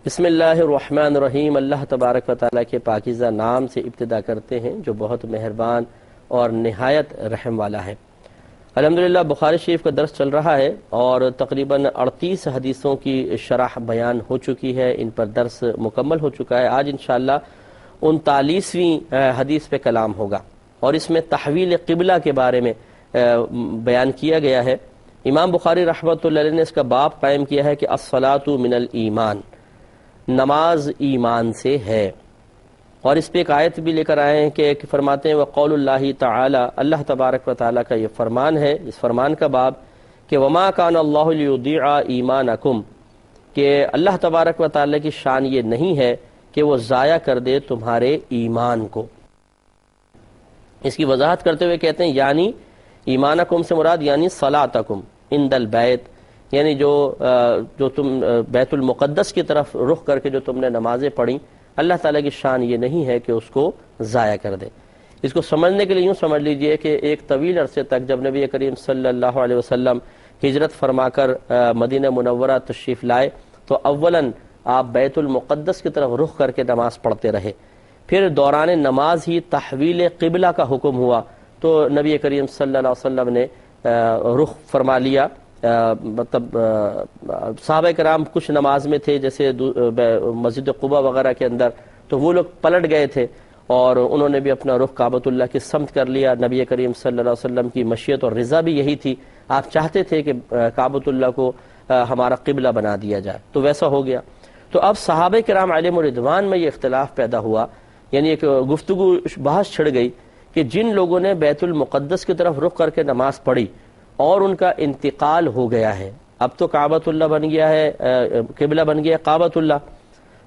بسم اللہ الرحمن الرحیم۔ اللہ تبارک و تعالیٰ کے پاکیزہ نام سے ابتدا کرتے ہیں جو بہت مہربان اور نہایت رحم والا ہے۔ الحمدللہ بخاری شریف کا درس چل رہا ہے اور تقریباً 38 حدیثوں کی شرح بیان ہو چکی ہے، ان پر درس مکمل ہو چکا ہے۔ آج انشاءاللہ 39ویں حدیث پہ کلام ہوگا اور اس میں تحویل قبلہ کے بارے میں بیان کیا گیا ہے۔ امام بخاری رحمۃ اللہ علیہ نے اس کا باب قائم کیا ہے کہ الصلاۃ من الایمان، نماز ایمان سے ہے، اور اس پہ ایک آیت بھی لے کر آئے ہیں کہ فرماتے ہیں وقول اللہ تعالی، اللہ تبارک و تعالیٰ کا یہ فرمان ہے، اس فرمان کا باب کہ وما کان اللہ لیضیع ایمانکم، کہ اللہ تبارک و تعالیٰ کی شان یہ نہیں ہے کہ وہ ضائع کر دے تمہارے ایمان کو۔ اس کی وضاحت کرتے ہوئے کہتے ہیں یعنی ایمانکم سے مراد یعنی صلاتکم عند البیت، یعنی جو تم بیت المقدس کی طرف رخ کر کے جو تم نے نمازیں پڑھیں، اللہ تعالیٰ کی شان یہ نہیں ہے کہ اس کو ضائع کر دے۔ اس کو سمجھنے کے لیے یوں سمجھ لیجئے کہ ایک طویل عرصے تک جب نبی کریم صلی اللہ علیہ وسلم ہجرت فرما کر مدینہ منورہ تشریف لائے تو اولاً آپ بیت المقدس کی طرف رخ کر کے نماز پڑھتے رہے، پھر دوران نماز ہی تحویل قبلہ کا حکم ہوا تو نبی کریم صلی اللہ علیہ وسلم نے رخ فرما لیا۔ مطلب صحابہ کرام کچھ نماز میں تھے جیسے مسجد قباء وغیرہ کے اندر، تو وہ لوگ پلٹ گئے تھے اور انہوں نے بھی اپنا رخ کعبۃ اللہ کی سمت کر لیا۔ نبی کریم صلی اللہ علیہ وسلم کی مشیت اور رضا بھی یہی تھی، آپ چاہتے تھے کہ کعبۃ اللہ کو ہمارا قبلہ بنا دیا جائے، تو ویسا ہو گیا۔ تو اب صحابہ کرام علیہم رضوان میں یہ اختلاف پیدا ہوا، یعنی ایک گفتگو بحث چھڑ گئی کہ جن لوگوں نے بیت المقدس کی طرف رخ کر کے نماز پڑھی اور ان کا انتقال ہو گیا ہے، اب تو کعبۃ اللہ بن گیا ہے، قبلہ بن گیا کعبۃ اللہ،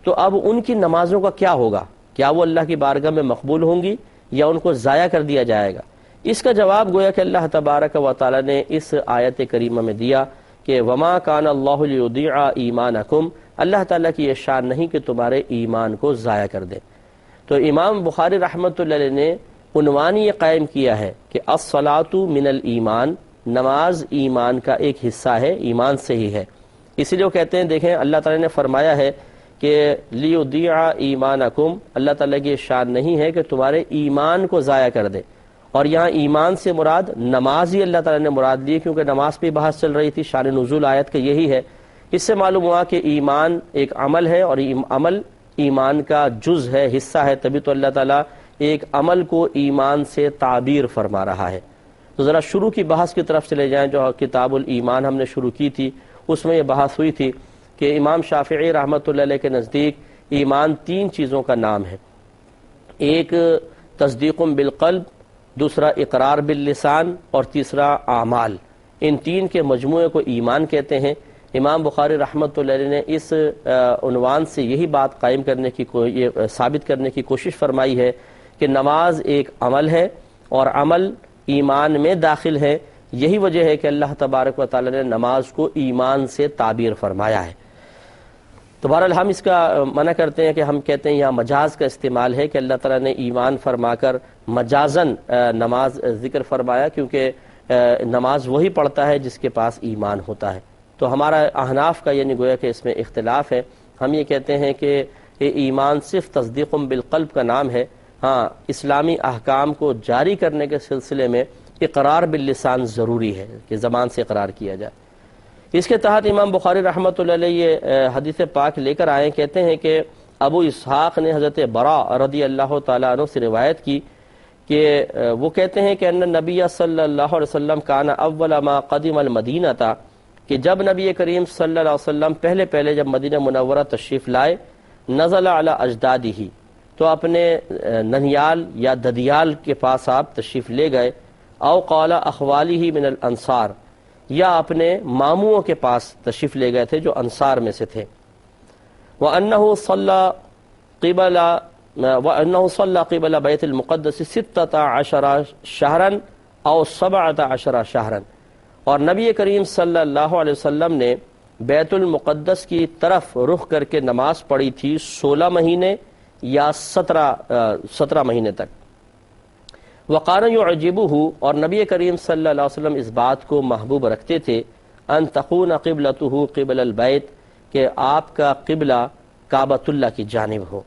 تو اب ان کی نمازوں کا کیا ہوگا؟ کیا وہ اللہ کی بارگاہ میں مقبول ہوں گی یا ان کو ضائع کر دیا جائے گا؟ اس کا جواب گویا کہ اللہ تبارک و تعالی نے اس آیت کریمہ میں دیا کہ وما کان اللہ لیضیع ایمانکم، اللہ تعالیٰ کی یہ شان نہیں کہ تمہارے ایمان کو ضائع کر دے۔ تو امام بخاری رحمۃ اللہ علیہ نے عنوان یہ قائم کیا ہے کہ الصلاۃ من الایمان، نماز ایمان کا ایک حصہ ہے، ایمان سے ہی ہے۔ اسی لیے وہ کہتے ہیں دیکھیں اللہ تعالیٰ نے فرمایا ہے کہ لیضیع ایمانکم، اللہ تعالیٰ کی یہ شان نہیں ہے کہ تمہارے ایمان کو ضائع کر دے، اور یہاں ایمان سے مراد نماز ہی اللہ تعالیٰ نے مراد لی کیونکہ نماز پہ بحث چل رہی تھی، شان نزول آیت کا یہی ہے۔ اس سے معلوم ہوا کہ ایمان ایک عمل ہے اور عمل ایمان کا جز ہے، حصہ ہے، تبھی تو اللہ تعالیٰ ایک عمل کو ایمان سے تعبیر فرما رہا ہے۔ تو ذرا شروع کی بحث کی طرف چلے جائیں، جو کتاب الایمان ہم نے شروع کی تھی اس میں یہ بحث ہوئی تھی کہ امام شافعی رحمۃ اللہ علیہ کے نزدیک ایمان 3 چیزوں کا نام ہے، ایک تصدیق بالقلب، دوسرا اقرار باللسان اور تیسرا اعمال، ان 3 کے مجموعے کو ایمان کہتے ہیں۔ امام بخاری رحمۃ اللہ علیہ نے اس عنوان سے یہی بات قائم کرنے کی یہ ثابت کرنے کی کوشش فرمائی ہے کہ نماز ایک عمل ہے اور عمل ایمان میں داخل ہے، یہی وجہ ہے کہ اللہ تبارک و تعالی نے نماز کو ایمان سے تعبیر فرمایا ہے۔ تو بہرحال ہم اس کا منع کرتے ہیں کہ ہم کہتے ہیں یہاں مجاز کا استعمال ہے کہ اللہ تعالیٰ نے ایمان فرما کر مجازن نماز ذکر فرمایا، کیونکہ نماز وہی پڑھتا ہے جس کے پاس ایمان ہوتا ہے۔ تو ہمارا احناف کا یعنی گویا کہ اس میں اختلاف ہے، ہم یہ کہتے ہیں کہ یہ ایمان صرف تصدیق بالقلب کا نام ہے، ہاں اسلامی احکام کو جاری کرنے کے سلسلے میں اقرار باللسان ضروری ہے کہ زبان سے اقرار کیا جائے۔ اس کے تحت امام بخاری رحمۃ اللہ علیہ یہ حدیث پاک لے کر آئے، کہتے ہیں کہ ابو اسحاق نے حضرت برا رضی اللہ تعالیٰ عنہ سے روایت کی کہ وہ کہتے ہیں کہ ان نبی صلی اللہ علیہ وسلم کان اول ما قدم المدینہ تھا، کہ جب نبی کریم صلی اللہ علیہ وسلم پہلے جب مدینہ منورہ تشریف لائے، نزل علی اجدادہ، تو اپنے ننیال یا ددیال کے پاس آپ تشریف لے گئے، او قال اخوالہ من الانصار، یا اپنے ماموں کے پاس تشریف لے گئے تھے جو انصار میں سے تھے، وَأَنَّهُ صَلَّى قِبَلَ بیت المقدس 16 شہرا او 17 شہرا، اور نبی کریم صلی اللہ علیہ وسلم نے بیت المقدس کی طرف رخ کر کے نماز پڑھی تھی 16 مہینے یا 17 مہینے تک۔ وَقَانَ يُعْجِبُهُ، اور نبی کریم صلی اللہ علیہ وسلم اس بات کو محبوب رکھتے تھے، ان تکون قبلتہ قبل البیت، کہ آپ کا قبلہ کعبۃ اللہ کی جانب ہو۔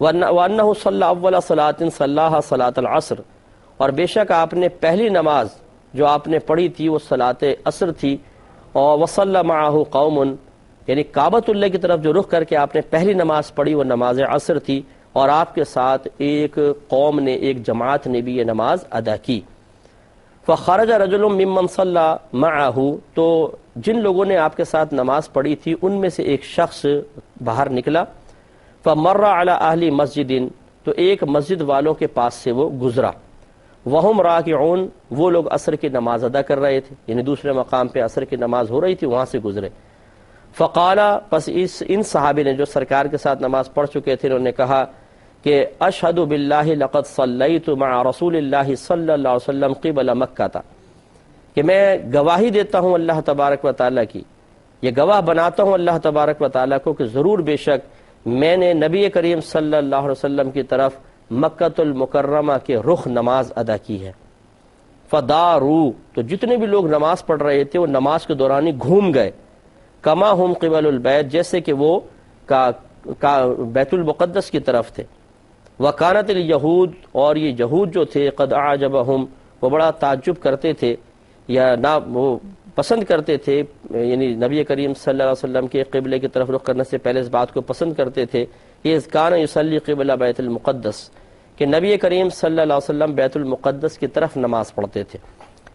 وَأَنَّهُ صَلَّى أَوَّلَ صَلَاةٍ صَلَّاهَا صَلَاةَ الْعَصْرِ، اور بے شک آپ نے پہلی نماز جو آپ نے پڑھی تھی وہ صلاۃ عصر تھی، اور وَصَلَّى مَعَهُ قَوْمٌ، یعنی کعبۃ اللہ کی طرف جو رخ کر کے آپ نے پہلی نماز پڑھی وہ نماز عصر تھی، اور آپ کے ساتھ ایک قوم نے، ایک جماعت نے بھی یہ نماز ادا کی۔ فَخَرَجَ رَجُلٌ مِّمَّنْ صَلَّى مَعَهُ، تو جن لوگوں نے آپ کے ساتھ نماز پڑھی تھی ان میں سے ایک شخص باہر نکلا، فَمَرَّ عَلَى أَهْلِ مَسْجِدٍ، تو ایک مسجد والوں کے پاس سے وہ گزرا، وَهُمْ رَاكِعُونَ، وہ لوگ عصر کی نماز ادا کر رہے تھے، یعنی دوسرے مقام پہ عصر کی نماز ہو رہی تھی، وہاں سے گزرے۔ فَقَالَ، پس ان صحابی نے جو سرکار کے ساتھ نماز پڑھ چکے تھے، انہوں نے کہا کہ اشہد باللہ لقد صلیت مع رسول اللہ صلی اللہ علیہ وسلم قبل مکہ تھا، کہ میں گواہی دیتا ہوں اللہ تبارک و تعالیٰ کی، یہ گواہ بناتا ہوں اللہ تبارک و تعالیٰ کو کہ ضرور بے شک میں نے نبی کریم صلی اللہ علیہ وسلم کی طرف مکۃ المکرمہ کے رخ نماز ادا کی ہے۔ فدارو، تو جتنے بھی لوگ نماز پڑھ رہے تھے وہ نماز کے دوران ہی گھوم گئے، کما ہم قبل البیت، جیسے کہ وہ بیت المقدس کی طرف تھے۔ وکانت الیہود، اور یہ یہود جو تھے، قد اعجبہم، وہ بڑا تعجب کرتے تھے یا نہ وہ پسند کرتے تھے، یعنی نبی کریم صلی اللہ علیہ وسلم کے قبلے کی طرف رخ کرنے سے پہلے اس بات کو پسند کرتے تھے، اذ کان یصلی قبل بیت المقدس، کہ نبی کریم صلی اللہ علیہ وسلم بیت المقدس کی طرف نماز پڑھتے تھے،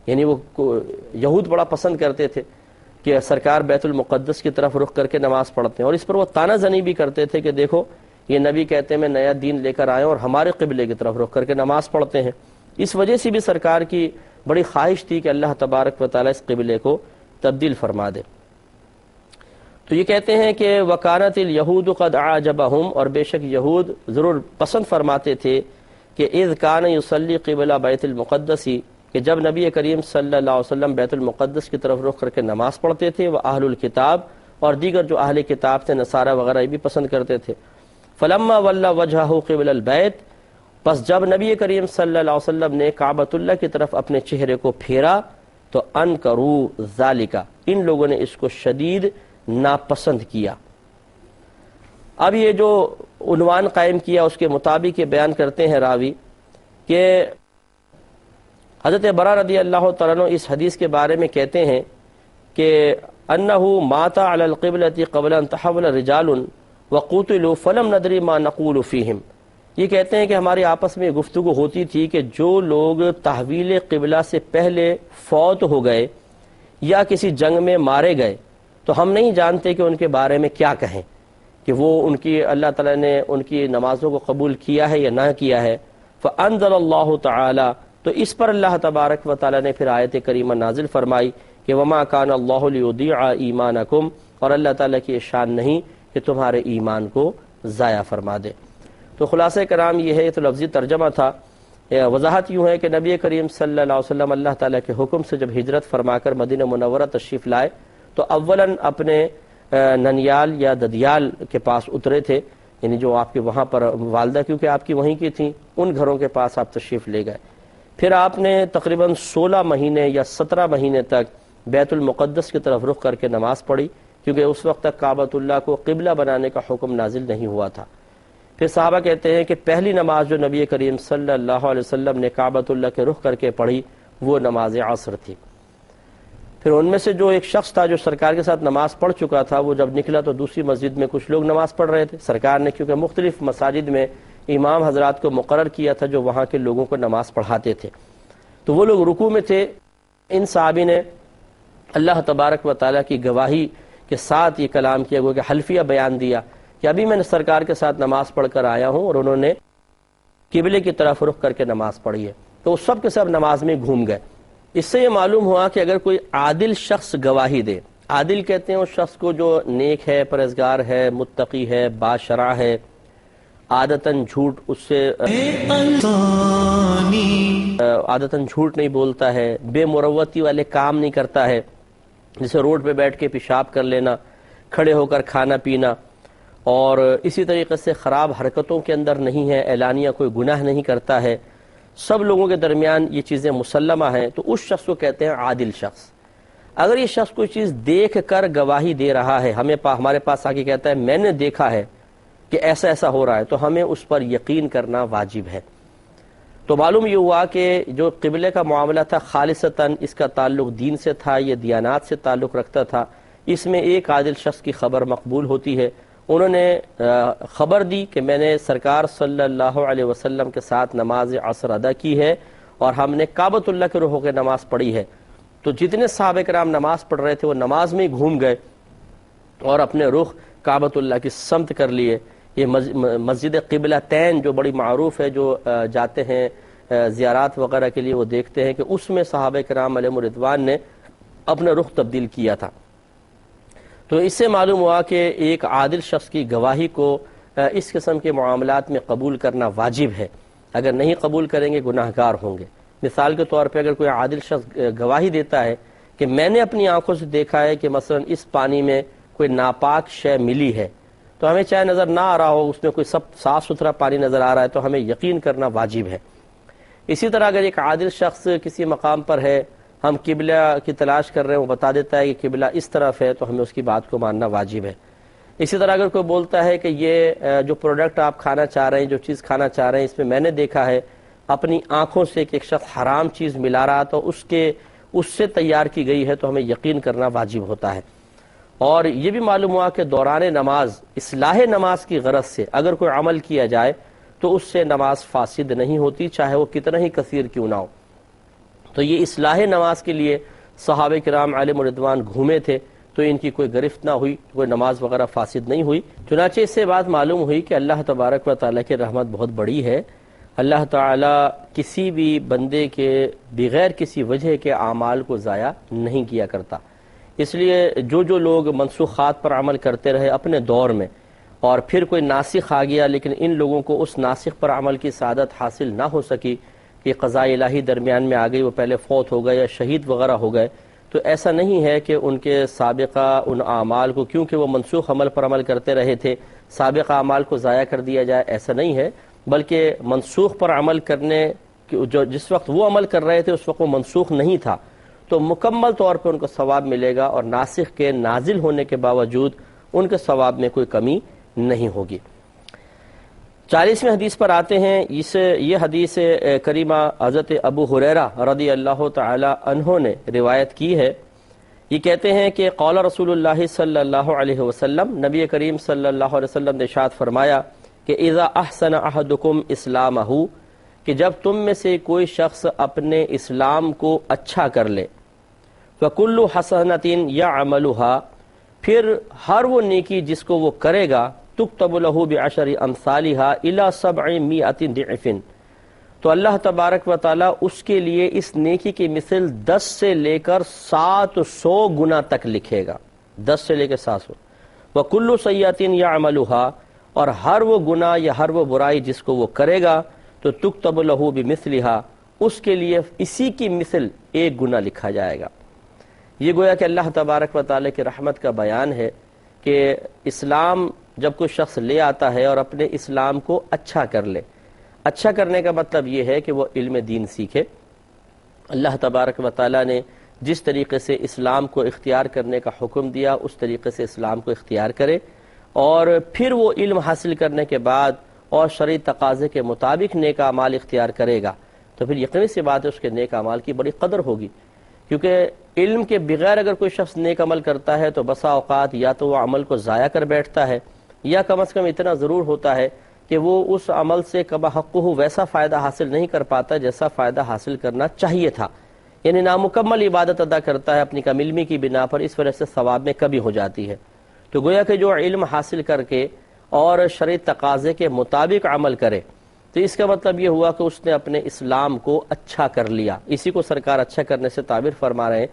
یعنی وہ یہود بڑا پسند کرتے تھے کہ سرکار بیت المقدس کی طرف رخ کر کے نماز پڑھتے ہیں، اور اس پر وہ طعنہ زنی بھی کرتے تھے کہ دیکھو یہ نبی کہتے ہیں میں نیا دین لے کر آئے اور ہمارے قبلے کی طرف رخ کر کے نماز پڑھتے ہیں۔ اس وجہ سے بھی سرکار کی بڑی خواہش تھی کہ اللہ تبارک و تعالیٰ اس قبلے کو تبدیل فرما دے۔ تو یہ کہتے ہیں کہ وکانت الیہود قد اعجبہم، اور بے شک یہود ضرور پسند فرماتے تھے کہ اذ کان یصلی قبل بیت المقدس، کہ جب نبی کریم صلی اللہ علیہ وسلم بیت المقدس کی طرف رخ کر کے نماز پڑھتے تھے، وہ اہل الکتاب، اور دیگر جو اہل کتاب تھے نصارہ وغیرہ یہ بھی پسند کرتے تھے۔ فلما ولی وجہہ قبل البیت، پس جب نبی کریم صلی اللہ علیہ وسلم نے کعبۃ اللہ کی طرف اپنے چہرے کو پھیرا تو انکروا ذالک، ان لوگوں نے اس کو شدید ناپسند کیا۔ اب یہ جو عنوان قائم کیا اس کے مطابق یہ بیان کرتے ہیں راوی کہ حضرت برا رضی اللہ تعالیٰ عنہ اس حدیث کے بارے میں کہتے ہیں کہ انہ مات علی القبلۃ قبل ان تحول رجال وقتلوا فلم ندری ما نقول فیہم، یہ کہتے ہیں کہ ہماری آپس میں گفتگو ہوتی تھی کہ جو لوگ تحویل قبلہ سے پہلے فوت ہو گئے یا کسی جنگ میں مارے گئے تو ہم نہیں جانتے کہ ان کے بارے میں کیا کہیں، کہ وہ ان کی اللہ تعالیٰ نے ان کی نمازوں کو قبول کیا ہے یا نہ کیا ہے۔ فانزل اللہ تعالی، تو اس پر اللہ تبارک و تعالیٰ نے پھر آیت کریمہ نازل فرمائی کہ وما کان اللہ لیضیع ایمانکم، اور اللہ تعالیٰ کی شان نہیں کہ تمہارے ایمان کو ضائع فرما دے۔ تو خلاصہ کرام یہ ہے، تو لفظی ترجمہ تھا، وضاحت یوں ہے کہ نبی کریم صلی اللہ علیہ وسلم اللہ تعالیٰ کے حکم سے جب ہجرت فرما کر مدینہ منورہ تشریف لائے تو اولاً اپنے ننیال یا ددیال کے پاس اترے تھے، یعنی جو آپ کے وہاں پر والدہ کیونکہ آپ کی وہیں کی تھیں، ان گھروں کے پاس آپ تشریف لے گئے۔ پھر آپ نے تقریباً 16 مہینے یا 17 مہینے تک بیت المقدس کی طرف رخ کر کے نماز پڑھی، کیونکہ اس وقت تک کعبۃ اللہ کو قبلہ بنانے کا حکم نازل نہیں ہوا تھا۔ پھر صحابہ کہتے ہیں کہ پہلی نماز جو نبی کریم صلی اللہ علیہ وسلم نے کعبۃ اللہ کے رخ کر کے پڑھی وہ نماز عصر تھی۔ پھر ان میں سے جو ایک شخص تھا جو سرکار کے ساتھ نماز پڑھ چکا تھا، وہ جب نکلا تو دوسری مسجد میں کچھ لوگ نماز پڑھ رہے تھے۔ سرکار نے کیونکہ مختلف مساجد میں امام حضرات کو مقرر کیا تھا جو وہاں کے لوگوں کو نماز پڑھاتے تھے، تو وہ لوگ رکوع میں تھے۔ ان صحابی نے اللہ تبارک و تعالیٰ کی گواہی کے ساتھ یہ کلام کیا، گو کہ حلفیہ بیان دیا کہ ابھی میں نے سرکار کے ساتھ نماز پڑھ کر آیا ہوں اور انہوں نے قبلے کی طرف رخ کر کے نماز پڑھی ہے، تو وہ سب کے سب نماز میں گھوم گئے۔ اس سے یہ معلوم ہوا کہ اگر کوئی عادل شخص گواہی دے، عادل کہتے ہیں اس شخص کو جو نیک ہے، پرہیزگار ہے، متقی ہے، باشرع ہے، عادتاً جھوٹ اس سے عادتاً جھوٹ نہیں بولتا ہے، بے مروتی والے کام نہیں کرتا ہے، جیسے روڈ پہ بیٹھ کے پیشاب کر لینا، کھڑے ہو کر کھانا پینا، اور اسی طریقے سے خراب حرکتوں کے اندر نہیں ہے، اعلانیہ کوئی گناہ نہیں کرتا ہے، سب لوگوں کے درمیان یہ چیزیں مسلمہ ہیں، تو اس شخص کو کہتے ہیں عادل شخص۔ اگر یہ شخص کوئی چیز دیکھ کر گواہی دے رہا ہے، ہمارے پاس آ کے کہتا ہے میں نے دیکھا ہے، کہ ایسا ایسا ہو رہا ہے، تو ہمیں اس پر یقین کرنا واجب ہے۔ تو معلوم یہ ہوا کہ جو قبلے کا معاملہ تھا خالصتاً اس کا تعلق دین سے تھا، یہ دیانات سے تعلق رکھتا تھا، اس میں ایک عادل شخص کی خبر مقبول ہوتی ہے۔ انہوں نے خبر دی کہ میں نے سرکار صلی اللہ علیہ وسلم کے ساتھ نماز عصر ادا کی ہے اور ہم نے کعبۃ اللہ کے رخ ہو کے نماز پڑھی ہے۔ تو جتنے صحابہ کرام نماز پڑھ رہے تھے وہ نماز میں ہی گھوم گئے اور اپنے رخ کعبۃ اللہ کی سمت کر لیے۔ یہ مسجد قبلہ تین جو بڑی معروف ہے، جو جاتے ہیں زیارات وغیرہ کے لیے، وہ دیکھتے ہیں کہ اس میں صحابہ کرام علیہم الرضوان نے اپنا رخ تبدیل کیا تھا۔ تو اس سے معلوم ہوا کہ ایک عادل شخص کی گواہی کو اس قسم کے معاملات میں قبول کرنا واجب ہے، اگر نہیں قبول کریں گے گناہ گار ہوں گے۔ مثال کے طور پہ اگر کوئی عادل شخص گواہی دیتا ہے کہ میں نے اپنی آنکھوں سے دیکھا ہے کہ مثلا اس پانی میں کوئی ناپاک شے ملی ہے، تو ہمیں چاہے نظر نہ آ رہا ہو، اس میں کوئی سب صاف ستھرا پانی نظر آ رہا ہے، تو ہمیں یقین کرنا واجب ہے۔ اسی طرح اگر ایک عادل شخص کسی مقام پر ہے، ہم قبلہ کی تلاش کر رہے ہیں، وہ بتا دیتا ہے کہ قبلہ اس طرف ہے، تو ہمیں اس کی بات کو ماننا واجب ہے۔ اسی طرح اگر کوئی بولتا ہے کہ یہ جو پروڈکٹ آپ کھانا چاہ رہے ہیں، جو چیز کھانا چاہ رہے ہیں، اس میں میں نے دیکھا ہے اپنی آنکھوں سے کہ ایک شخص حرام چیز ملا رہا، تو اس سے تیار کی گئی ہے، تو ہمیں یقین کرنا واجب ہوتا ہے۔ اور یہ بھی معلوم ہوا کہ دوران نماز اصلاح نماز کی غرض سے اگر کوئی عمل کیا جائے تو اس سے نماز فاسد نہیں ہوتی، چاہے وہ کتنا ہی کثیر کیوں نہ ہو۔ تو یہ اصلاح نماز کے لیے صحابہ کرام علیہم الرضوان گھومے تھے، تو ان کی کوئی گرفت نہ ہوئی، کوئی نماز وغیرہ فاسد نہیں ہوئی۔ چنانچہ اس سے بات معلوم ہوئی کہ اللہ تبارک و تعالیٰ کی رحمت بہت بڑی ہے۔ اللہ تعالیٰ کسی بھی بندے کے بغیر کسی وجہ کے اعمال کو ضائع نہیں کیا کرتا۔ اس لیے جو لوگ منسوخات پر عمل کرتے رہے اپنے دور میں، اور پھر کوئی ناسخ آ گیا لیکن ان لوگوں کو اس ناسخ پر عمل کی سعادت حاصل نہ ہو سکی کہ قضاء الہی درمیان میں آ گئی، وہ پہلے فوت ہو گئے یا شہید وغیرہ ہو گئے، تو ایسا نہیں ہے کہ ان کے سابقہ ان اعمال کو، کیونکہ وہ منسوخ عمل پر عمل کرتے رہے تھے، سابقہ اعمال کو ضائع کر دیا جائے، ایسا نہیں ہے، بلکہ منسوخ پر عمل کرنے جس وقت وہ عمل کر رہے تھے اس وقت وہ منسوخ نہیں تھا، تو مکمل طور پہ ان کو ثواب ملے گا، اور ناسخ کے نازل ہونے کے باوجود ان کے ثواب میں کوئی کمی نہیں ہوگی۔ 40ویں حدیث پر آتے ہیں۔ یہ حدیث کریمہ حضرت ابو ہریرہ رضی اللہ تعالی عنہ نے روایت کی ہے۔ یہ کہتے ہیں کہ قال رسول اللہ صلی اللہ علیہ وسلم، نبی کریم صلی اللہ علیہ وسلم نے ارشاد فرمایا کہ اذا احسن احدکم اسلامہ، کہ جب تم میں سے کوئی شخص اپنے اسلام کو اچھا کر لے، فَكُلُّ حَسَنَةٍ يَعْمَلُهَا، پھر ہر وہ نیکی جس کو وہ کرے گا، تُكْتَبُ لَهُ بِعَشَرِ أَمْثَالِهَا إِلَى 700 ضِعْفٍ، تو اللہ تبارک و تعالیٰ اس کے لیے اس نیکی کی مثل 10 سے لے کر 700 گنا تک لکھے گا، 10 سے لے کر 700۔ وَكُلُّ سَيِّئَةٍ يَعْمَلُهَا، اور ہر وہ گناہ یا ہر وہ برائی جس کو وہ کرے گا، تو تُكْتَبُ لَهُ بِمِثْلِهَا، اس کے لیے اسی کی مثل ایک گنا لکھا جائے گا۔ یہ گویا کہ اللہ تبارک و تعالیٰ کی رحمت کا بیان ہے کہ اسلام جب کوئی شخص لے آتا ہے اور اپنے اسلام کو اچھا کر لے، اچھا کرنے کا مطلب یہ ہے کہ وہ علم دین سیکھے۔ اللہ تبارک و تعالیٰ نے جس طریقے سے اسلام کو اختیار کرنے کا حکم دیا اس طریقے سے اسلام کو اختیار کرے، اور پھر وہ علم حاصل کرنے کے بعد اور شرعی تقاضے کے مطابق نیک اعمال اختیار کرے گا، تو پھر یقینی سی بات ہے اس کے نیک اعمال کی بڑی قدر ہوگی۔ کیونکہ علم کے بغیر اگر کوئی شخص نیک عمل کرتا ہے تو بسا اوقات یا تو وہ عمل کو ضائع کر بیٹھتا ہے، یا کم از کم اتنا ضرور ہوتا ہے کہ وہ اس عمل سے کما حقہ ویسا فائدہ حاصل نہیں کر پاتا جیسا فائدہ حاصل کرنا چاہیے تھا، یعنی نامکمل عبادت ادا کرتا ہے اپنی کم علمی کی بنا پر، اس وجہ سے ثواب میں کمی ہو جاتی ہے۔ تو گویا کہ جو علم حاصل کر کے اور شرعی تقاضے کے مطابق عمل کرے، تو اس کا مطلب یہ ہوا کہ اس نے اپنے اسلام کو اچھا کر لیا۔ اسی کو سرکار اچھا کرنے سے تعبیر فرما رہے ہیں۔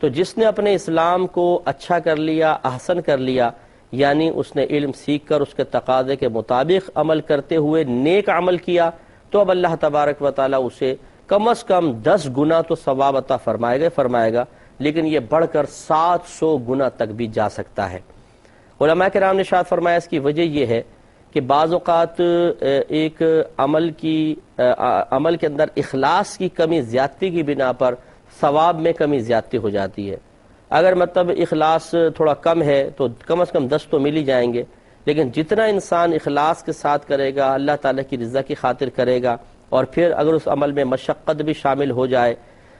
تو جس نے اپنے اسلام کو اچھا کر لیا، احسن کر لیا، یعنی اس نے علم سیکھ کر اس کے تقاضے کے مطابق عمل کرتے ہوئے نیک عمل کیا، تو اب اللہ تبارک و تعالیٰ اسے کم از کم 10 گنا تو ثواب عطا فرمائے گا، لیکن یہ بڑھ کر 700 گنا تک بھی جا سکتا ہے۔ علماء کرام نے ارشاد فرمایا اس کی وجہ یہ ہے کہ بعض اوقات ایک عمل کے اندر اخلاص کی کمی زیادتی کی بنا پر ثواب میں کمی زیادتی ہو جاتی ہے۔ اگر مطلب اخلاص تھوڑا کم ہے تو کم از کم 10 تو مل ہی جائیں گے، لیکن جتنا انسان اخلاص کے ساتھ کرے گا، اللہ تعالیٰ کی رضا کی خاطر کرے گا، اور پھر اگر اس عمل میں مشقت بھی شامل ہو جائے،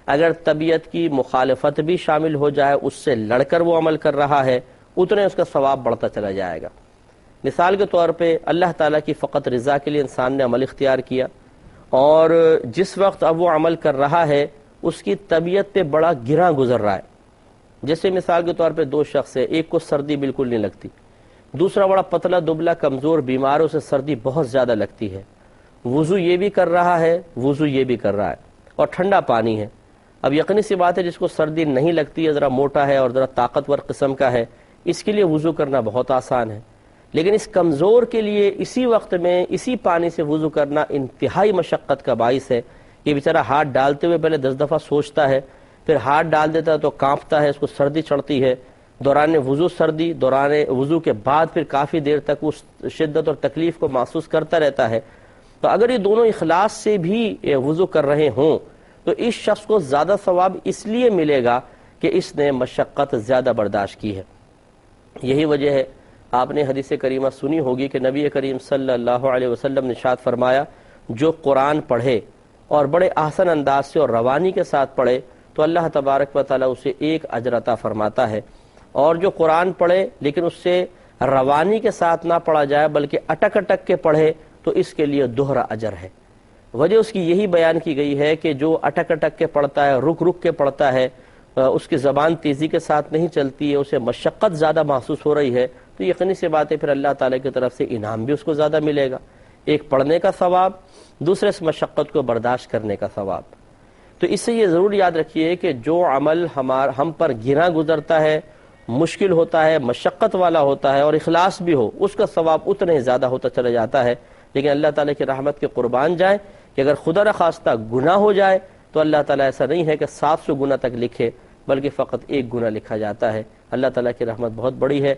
اگر طبیعت کی مخالفت بھی شامل ہو جائے، اس سے لڑ کر وہ عمل کر رہا ہے، اتنے اس کا ثواب بڑھتا چلا جائے گا۔ مثال کے طور پہ اللہ تعالیٰ کی فقط رضا کے لیے انسان نے عمل اختیار کیا، اور جس وقت اب وہ عمل کر رہا ہے اس کی طبیعت پہ بڑا گراں گزر رہا ہے۔ جیسے مثال کے طور پہ دو شخص ہے، ایک کو سردی بالکل نہیں لگتی، دوسرا بڑا پتلا دبلا کمزور بیمار ہے، اسے سردی بہت زیادہ لگتی ہے، وضو یہ بھی کر رہا ہے، وضو یہ بھی کر رہا ہے، اور ٹھنڈا پانی ہے۔ اب یقینی سی بات ہے جس کو سردی نہیں لگتی ہے، ذرا موٹا ہے اور ذرا طاقتور قسم کا ہے، اس کے لیے وضو کرنا بہت آسان ہے، لیکن اس کمزور کے لیے اسی وقت میں اسی پانی سے وضو کرنا انتہائی مشقت کا باعث ہے۔ یہ بیچارہ ہاتھ ڈالتے ہوئے پہلے 10 دفعہ سوچتا ہے، پھر ہاتھ ڈال دیتا ہے تو کانپتا ہے، اس کو سردی چڑھتی ہے، دوران وضو سردی، دوران وضو کے بعد پھر کافی دیر تک اس شدت اور تکلیف کو محسوس کرتا رہتا ہے۔ تو اگر یہ دونوں اخلاص سے بھی وضو کر رہے ہوں تو اس شخص کو زیادہ ثواب اس لیے ملے گا کہ اس نے مشقت زیادہ برداشت کی ہے۔ یہی وجہ ہے، آپ نے حدیث کریمہ سنی ہوگی کہ نبی کریم صلی اللہ علیہ وسلم نے ارشاد فرمایا، جو قرآن پڑھے اور بڑے احسن انداز سے اور روانی کے ساتھ پڑھے تو اللہ تبارک و تعالیٰ اسے ایک اجر عطا فرماتا ہے، اور جو قرآن پڑھے لیکن اس سے روانی کے ساتھ نہ پڑھا جائے بلکہ اٹک اٹک کے پڑھے تو اس کے لیے دوہرا اجر ہے۔ وجہ اس کی یہی بیان کی گئی ہے کہ جو اٹک اٹک کے پڑھتا ہے، رک رک کے پڑھتا ہے، اس کی زبان تیزی کے ساتھ نہیں چلتی ہے، اسے مشقت زیادہ محسوس ہو رہی ہے، تو یقینی سی بات ہے پھر اللہ تعالیٰ کی طرف سے انعام بھی اس کو زیادہ ملے گا، ایک پڑھنے کا ثواب، دوسرے اس مشقت کو برداشت کرنے کا ثواب۔ تو اس سے یہ ضرور یاد رکھیے کہ جو عمل ہم پر گراں گزرتا ہے، مشکل ہوتا ہے، مشقت والا ہوتا ہے اور اخلاص بھی ہو، اس کا ثواب اتنا ہی زیادہ ہوتا چلا جاتا ہے۔ لیکن اللہ تعالیٰ کی رحمت کے قربان جائیں کہ اگر خدا نخواستہ گناہ ہو جائے تو اللہ تعالیٰ ایسا نہیں ہے کہ 700 گناہ تک لکھے، بلکہ فقط 1 گناہ لکھا جاتا ہے۔ اللہ تعالیٰ کی رحمت بہت بڑی ہے،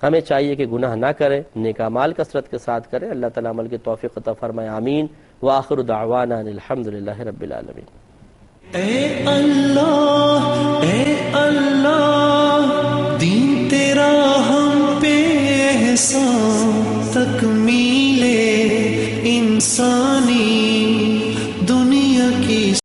ہمیں چاہیے کہ گناہ نہ کریں، نیک اعمال کثرت کے ساتھ کریں۔ اللہ تعالیٰ عمل کی توفیق عطا فرمائے، آمین۔ وآخر دعوانا ان الحمدللہ رب العالمین۔ اے اللہ دین تیرا ہم پہ احسان تکمیل